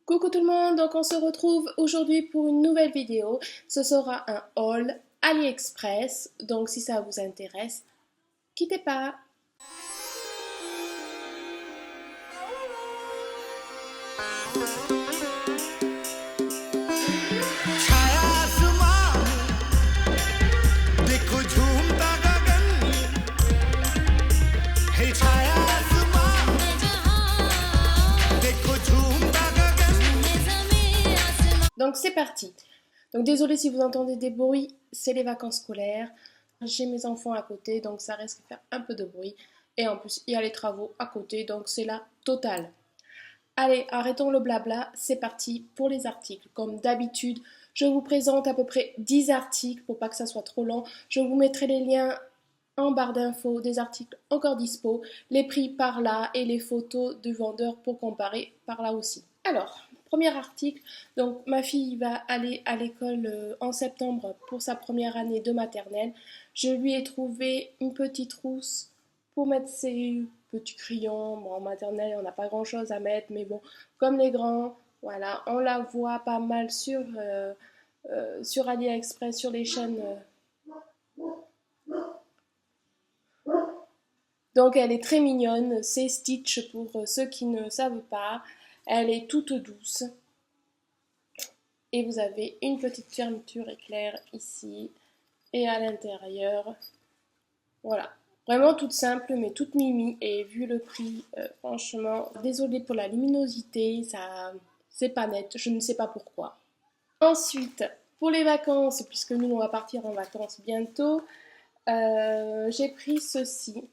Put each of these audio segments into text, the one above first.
Coucou tout le monde, donc on se retrouve aujourd'hui pour une nouvelle vidéo. Ce sera un haul AliExpress, donc si ça vous intéresse, quittez pas. Donc c'est parti. Donc désolé si vous entendez des bruits, c'est les vacances scolaires. J'ai mes enfants à côté, donc ça risque de faire un peu de bruit. Et en plus, il y a les travaux à côté, donc c'est la totale. Allez, arrêtons le blabla, c'est parti pour les articles. Comme d'habitude, je vous présente à peu près 10 articles pour pas que ça soit trop long. Je vous mettrai les liens en barre d'infos des articles encore dispo, les prix par là et les photos du vendeur pour comparer par là aussi. Alors, premier article, donc ma fille va aller à l'école en septembre pour sa première année de maternelle. Je lui ai trouvé une petite trousse pour mettre ses petits crayons. Bon, en maternelle, on n'a pas grand chose à mettre, mais bon, comme les grands, voilà, on la voit pas mal sur AliExpress, sur les chaînes. Donc elle est très mignonne, c'est Stitch pour ceux qui ne savent pas. Elle est toute douce. Et vous avez une petite fermeture éclair ici et à l'intérieur. Voilà. Vraiment toute simple mais toute mimi, et vu le prix, franchement, désolée pour la luminosité, ça c'est pas net, je ne sais pas pourquoi. Ensuite, pour les vacances, puisque nous on va partir en vacances bientôt, j'ai pris ceci.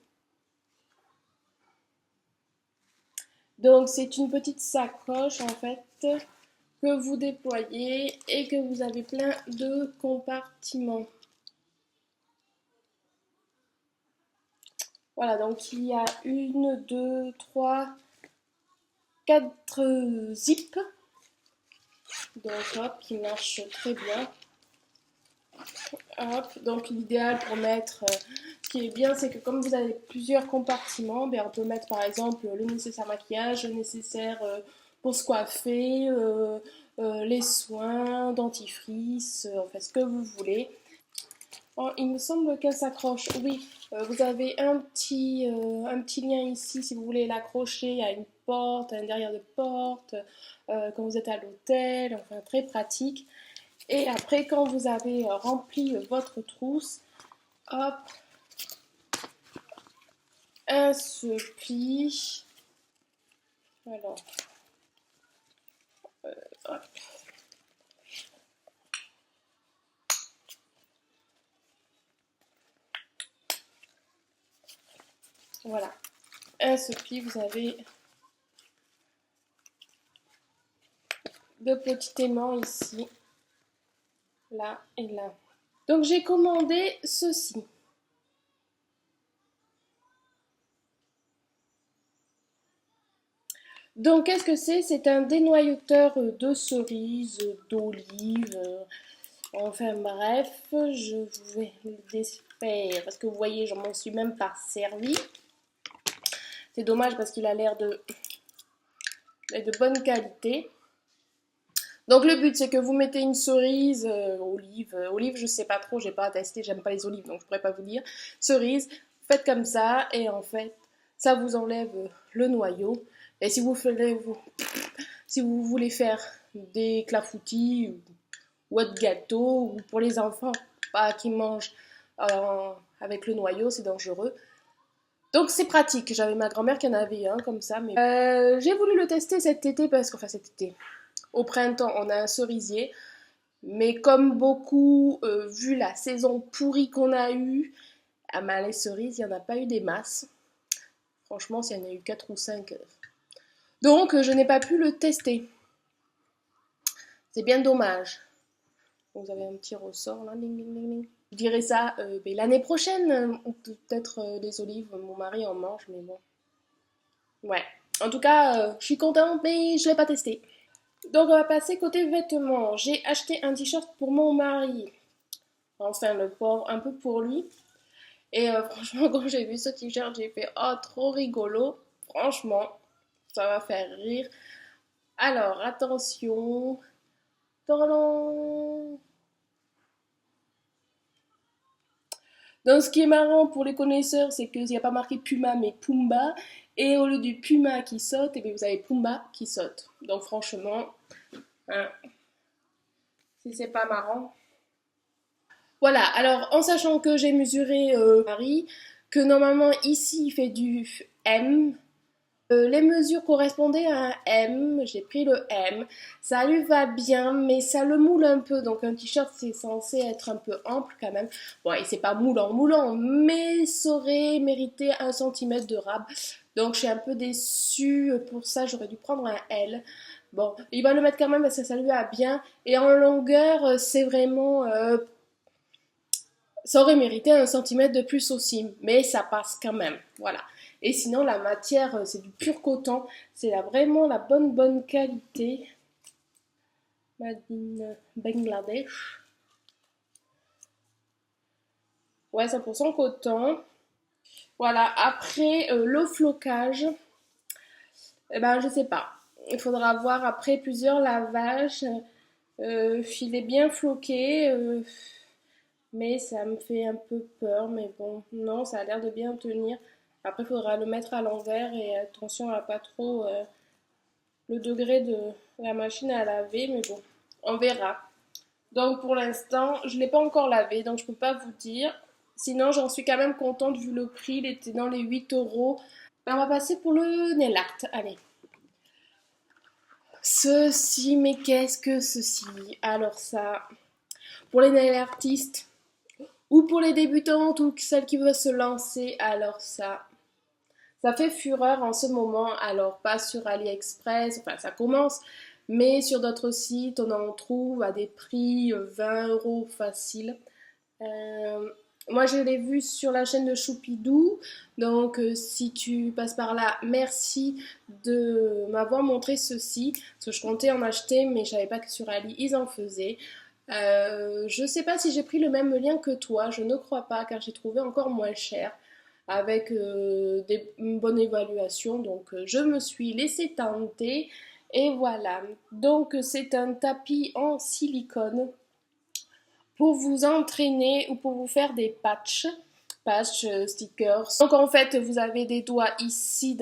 Donc c'est une petite sacoche en fait que vous déployez et que vous avez plein de compartiments. Voilà, donc il y a 1, 2, 3, 4 zips. Donc hop, qui marchent très bien. Hop, donc l'idéal pour mettre, ce qui est bien, c'est que comme vous avez plusieurs compartiments, ben, on peut mettre par exemple le nécessaire maquillage, le nécessaire pour se coiffer, les soins, dentifrice, enfin ce que vous voulez. Oh, il me semble qu'elle s'accroche, oui, vous avez un petit lien ici si vous voulez l'accrocher à une porte, à un derrière de porte, quand vous êtes à l'hôtel, enfin très pratique. Et après, quand vous avez rempli votre trousse, hop, un se plie. Alors, hop. Voilà, un se plie, vous avez deux petits aimants ici, là et là. Donc j'ai commandé ceci. Donc qu'est-ce que c'est? C'est un dénoyauteur de cerises, d'olives, enfin bref, je vais le défaire parce que vous voyez, je m'en suis même pas servi. C'est dommage parce qu'il a l'air de bonne qualité. Donc le but c'est que vous mettez une cerise, olive je sais pas trop, j'ai pas testé, j'aime pas les olives donc je pourrais pas vous dire. Cerise, faites comme ça et en fait ça vous enlève le noyau. Et si vous voulez faire des clafoutis ou autre gâteau ou pour les enfants pas qui mangent avec le noyau, c'est dangereux. Donc c'est pratique, j'avais ma grand-mère qui en avait un comme ça, mais j'ai voulu le tester cet été parce qu'enfin cet été, au printemps on a un cerisier, mais comme beaucoup, vu la saison pourrie qu'on a eue, les cerises, il n'y en a pas eu des masses. Franchement, s'il y en a eu 4 ou 5. Donc je n'ai pas pu le tester. C'est bien dommage. Vous avez un petit ressort là, ding, ding, ding, ding. Je dirais ça l'année prochaine, peut-être les olives, mon mari en mange, mais bon. Ouais, en tout cas, je suis contente, mais je ne l'ai pas testé. Donc on va passer côté vêtements. J'ai acheté un t-shirt pour mon mari. Enfin, le pauvre, un peu pour lui. Et franchement, quand j'ai vu ce t-shirt, j'ai fait « Oh, trop rigolo !» Franchement, ça va faire rire. Alors, attention. Tadam. Donc, ce qui est marrant pour les connaisseurs, c'est qu'il n'y a pas marqué Puma, mais Pumba. Et au lieu du Puma qui saute, eh bien, vous avez Pumba qui saute. Donc, franchement, hein, si c'est pas marrant. Voilà, alors en sachant que j'ai mesuré Paris, que normalement ici il fait du M, les mesures correspondaient à un M, j'ai pris le M, ça lui va bien, mais ça le moule un peu, donc un t-shirt c'est censé être un peu ample quand même. Bon, et c'est pas moulant, mais ça aurait mérité 1 cm de rab, donc je suis un peu déçue pour ça, j'aurais dû prendre un L. Bon, il va le mettre quand même parce que ça lui va bien, et en longueur c'est vraiment ça aurait mérité 1 cm de plus aussi, mais ça passe quand même. Voilà. Et sinon, la matière, c'est du pur coton. C'est vraiment la bonne qualité. Made in Bangladesh. Ouais, 100% coton. Voilà. Après, le flocage, eh ben, je sais pas. Il faudra voir après plusieurs lavages. Il est bien floqué. Mais ça me fait un peu peur, mais bon, non, ça a l'air de bien tenir. Après, il faudra le mettre à l'envers et attention à pas trop le degré de la machine à laver, mais bon, on verra. Donc pour l'instant, je ne l'ai pas encore lavé, donc je ne peux pas vous dire. Sinon, j'en suis quand même contente vu le prix, il était dans les 8 euros. Ben, on va passer pour le nail art. Allez. Ceci, mais qu'est-ce que ceci? Alors ça, pour les nail artistes, ou pour les débutantes ou celles qui veulent se lancer, alors ça fait fureur en ce moment. Alors pas sur AliExpress, enfin ça commence, mais sur d'autres sites, on en trouve à des prix 20 euros facile. Euh, Moi je l'ai vu sur la chaîne de Choupidou, donc si tu passes par là, merci de m'avoir montré ceci, parce que je comptais en acheter, mais je savais pas que sur Ali ils en faisaient. Je sais pas si j'ai pris le même lien que toi, je ne crois pas, car j'ai trouvé encore moins cher avec une bonne évaluation. Donc je me suis laissée tenter et voilà. Donc c'est un tapis en silicone pour vous entraîner ou pour vous faire des patchs, stickers. Donc en fait, vous avez des doigts ici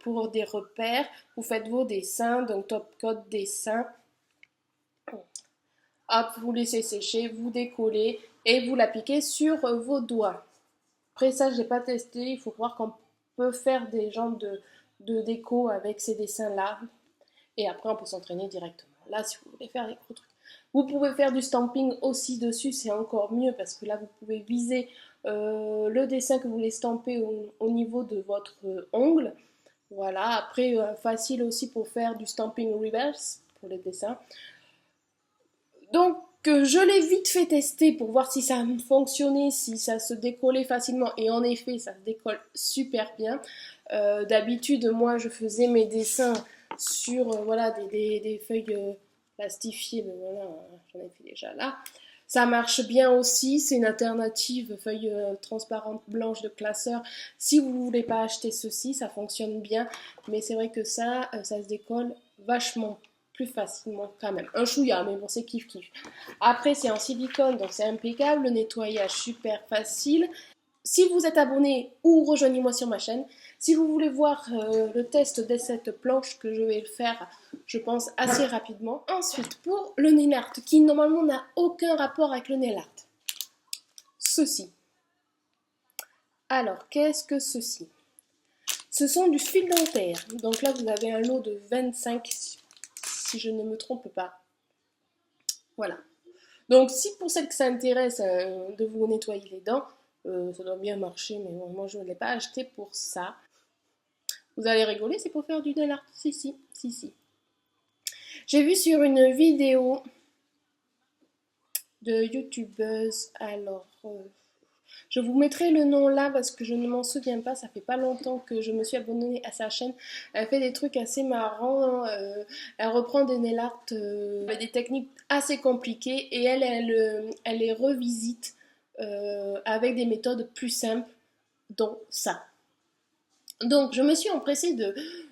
pour des repères. Vous faites vos dessins, donc top code dessin. Hop, vous laissez sécher, vous décollez et vous l'appliquez sur vos doigts. Après ça, je n'ai pas testé. Il faut voir qu'on peut faire des genres de déco avec ces dessins-là. Et après, on peut s'entraîner directement. Là, si vous voulez faire des gros trucs. Vous pouvez faire du stamping aussi dessus, c'est encore mieux parce que là, vous pouvez viser le dessin que vous voulez stamper au niveau de votre ongle. Voilà, après, facile aussi pour faire du stamping reverse pour les dessins. Donc, je l'ai vite fait tester pour voir si ça fonctionnait, si ça se décollait facilement. Et en effet, ça se décolle super bien. D'habitude, moi, je faisais mes dessins sur voilà, des feuilles plastifiées, mais voilà, j'en ai fait déjà là. Ça marche bien aussi, c'est une alternative feuille transparente blanche de classeur. Si vous ne voulez pas acheter ceci, ça fonctionne bien, mais c'est vrai que ça se décolle vachement plus facilement quand même. Un chouïa, mais bon, c'est kiff kiff. Après, c'est en silicone, donc c'est impeccable. Le nettoyage super facile. Si vous êtes abonné ou rejoignez-moi sur ma chaîne, si vous voulez voir le test de cette planche que je vais le faire, je pense, assez rapidement. Ensuite, pour le nail art, qui normalement n'a aucun rapport avec le nail art. Ceci. Alors, qu'est-ce que ceci? Ce sont du fil dentaire. Donc là, vous avez un lot de 25, si je ne me trompe pas. Voilà. Donc, si pour celles que ça intéresse de vous nettoyer les dents, ça doit bien marcher, mais bon, moi je ne l'ai pas acheté pour ça. Vous allez rigoler, c'est pour faire du nail art. Si. J'ai vu sur une vidéo de youtubeuse, alors je vous mettrai le nom là parce que je ne m'en souviens pas, ça fait pas longtemps que je me suis abonnée à sa chaîne. Elle fait des trucs assez marrants, elle reprend des nail art avec des techniques assez compliquées et elle les revisite avec des méthodes plus simples, dont ça. Donc je me suis empressée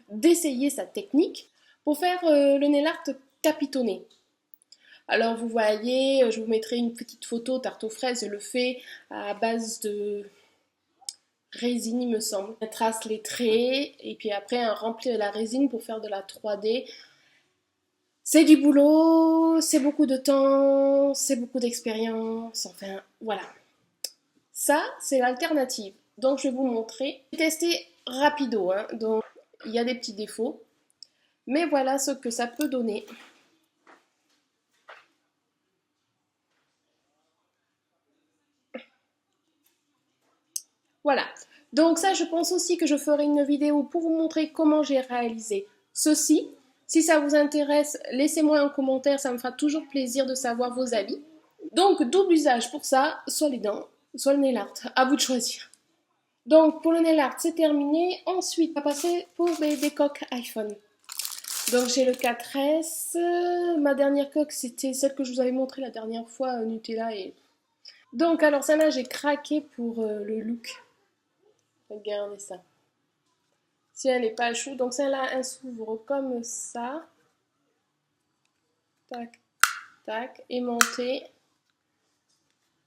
d'essayer sa technique. pour faire le nail art capitonné. Alors vous voyez, je vous mettrai une petite photo, tarte aux fraises, je le fais à base de résine il me semble. On trace les traits et puis après on remplit la résine pour faire de la 3D. C'est du boulot, c'est beaucoup de temps, c'est beaucoup d'expérience, enfin voilà. Ça, c'est l'alternative. Donc je vais vous montrer. J'ai testé rapido, hein, donc il y a des petits défauts. Mais voilà ce que ça peut donner. Voilà. Donc ça, je pense aussi que je ferai une vidéo pour vous montrer comment j'ai réalisé ceci. Si ça vous intéresse, laissez-moi un commentaire, ça me fera toujours plaisir de savoir vos avis. Donc, double usage pour ça, soit les dents, soit le nail art. À vous de choisir. Donc, pour le nail art, c'est terminé. Ensuite, on va passer pour des coques iPhone. Donc, j'ai le 4S. Ma dernière coque, c'était celle que je vous avais montrée la dernière fois, Nutella. Donc, alors, celle-là, j'ai craqué pour le look. Regardez ça. Si elle n'est pas chou, donc celle-là, elle s'ouvre comme ça. Tac, tac, aimantée.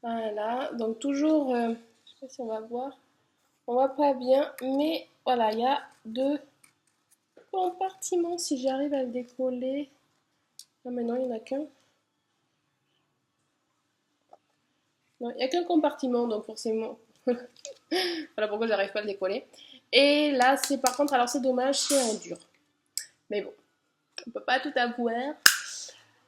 Voilà, donc toujours, je sais pas si on va voir, on voit pas bien, mais voilà, il y a deux compartiments, si j'arrive à le décoller. Non mais non, il n'y en a qu'un. Non, il n'y a qu'un compartiment, donc forcément. Voilà pourquoi j'arrive pas à le décoller. Et là, c'est par contre, alors c'est dommage, c'est en dur. Mais bon, on peut pas tout avoir.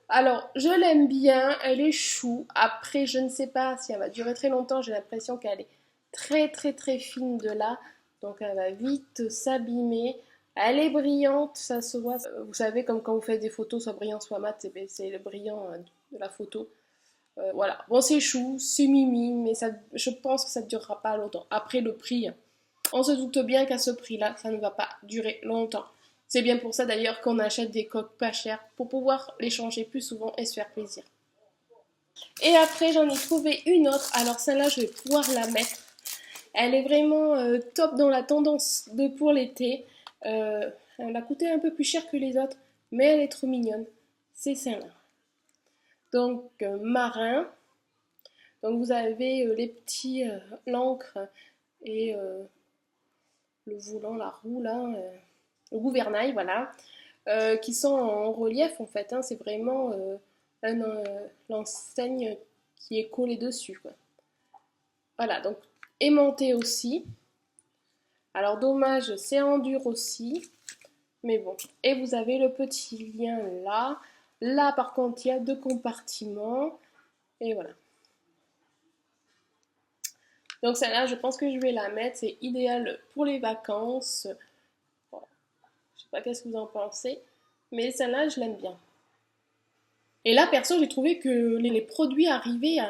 Alors, je l'aime bien, elle est chou. Après, je ne sais pas si elle va durer très longtemps, j'ai l'impression qu'elle est très très très fine de là. Donc elle va vite s'abîmer. Elle est brillante, ça se voit. Vous savez, comme quand vous faites des photos, soit brillant, soit mat, c'est le brillant de la photo. Voilà. Bon, c'est chou, c'est mimi, mais ça, je pense que ça ne durera pas longtemps. Après, le prix, on se doute bien qu'à ce prix-là, ça ne va pas durer longtemps. C'est bien pour ça d'ailleurs qu'on achète des coques pas chères pour pouvoir les changer plus souvent et se faire plaisir. Et après, j'en ai trouvé une autre. Alors celle-là, je vais pouvoir la mettre. Elle est vraiment top dans la tendance de pour l'été. Elle a coûté un peu plus cher que les autres, mais elle est trop mignonne. C'est celle-là. Donc marin. Donc vous avez les petits l'encre et le volant, la roue là, le gouvernail, voilà, qui sont en relief en fait. Hein, c'est vraiment l'enseigne qui est collée dessus, quoi. Voilà, donc aimanté aussi. Alors dommage, c'est en dur aussi. Mais bon. Et vous avez le petit lien là. Là par contre, il y a deux compartiments. Et voilà. Donc celle-là, je pense que je vais la mettre. C'est idéal pour les vacances. Bon, je sais pas qu'est-ce que vous en pensez. Mais celle-là, je l'aime bien. Et là, perso, j'ai trouvé que les produits arrivaient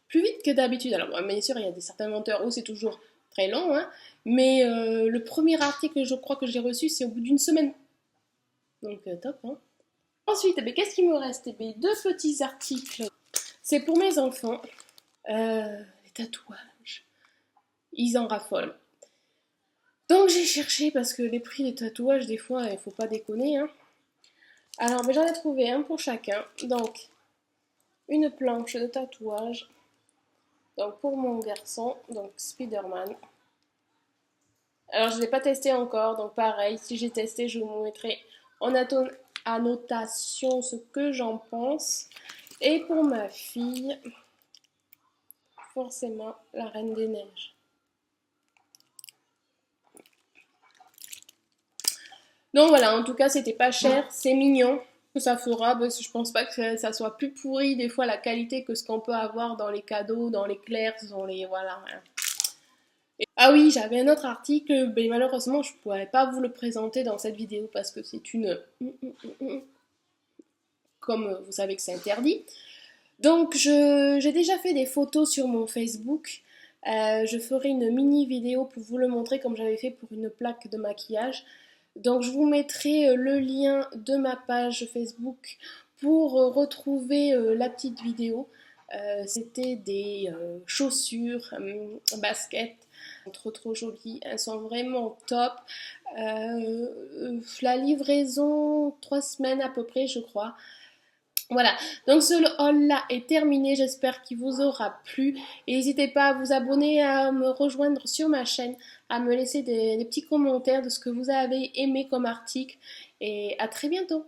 plus vite que d'habitude. Alors, bien sûr, il y a des certains menteurs où c'est toujours très long, hein, mais le premier article, je crois que j'ai reçu, c'est au bout d'une semaine. Donc, top, hein. Ensuite, qu'est-ce qu'il me reste? Deux petits articles. C'est pour mes enfants. Les tatouages. Ils en raffolent. Donc, j'ai cherché parce que les prix des tatouages, des fois, il faut pas déconner, hein. Alors, j'en ai trouvé un pour chacun. Donc, une planche de tatouage. Donc pour mon garçon, donc Spider-Man. Alors je ne l'ai pas testé encore, donc pareil, si j'ai testé, je vous mettrai en annotation ce que j'en pense. Et pour ma fille, forcément, la Reine des Neiges. Donc voilà, en tout cas, c'était pas cher, c'est mignon. Ça fera, je pense pas que ça soit plus pourri des fois la qualité que ce qu'on peut avoir dans les cadeaux, dans les clairs, dans les... Voilà. Ah oui, j'avais un autre article, mais malheureusement je ne pourrais pas vous le présenter dans cette vidéo parce que c'est une... Comme vous savez que c'est interdit. Donc j'ai déjà fait des photos sur mon Facebook. Je ferai une mini vidéo pour vous le montrer comme j'avais fait pour une plaque de maquillage. Donc je vous mettrai le lien de ma page Facebook pour retrouver la petite vidéo. C'était des chaussures, baskets Trop jolies, elles sont vraiment top. La livraison, 3 semaines à peu près, je crois. Voilà, donc ce haul-là est terminé, j'espère qu'il vous aura plu. Et n'hésitez pas à vous abonner, à me rejoindre sur ma chaîne, à me laisser des petits commentaires de ce que vous avez aimé comme article. Et à très bientôt.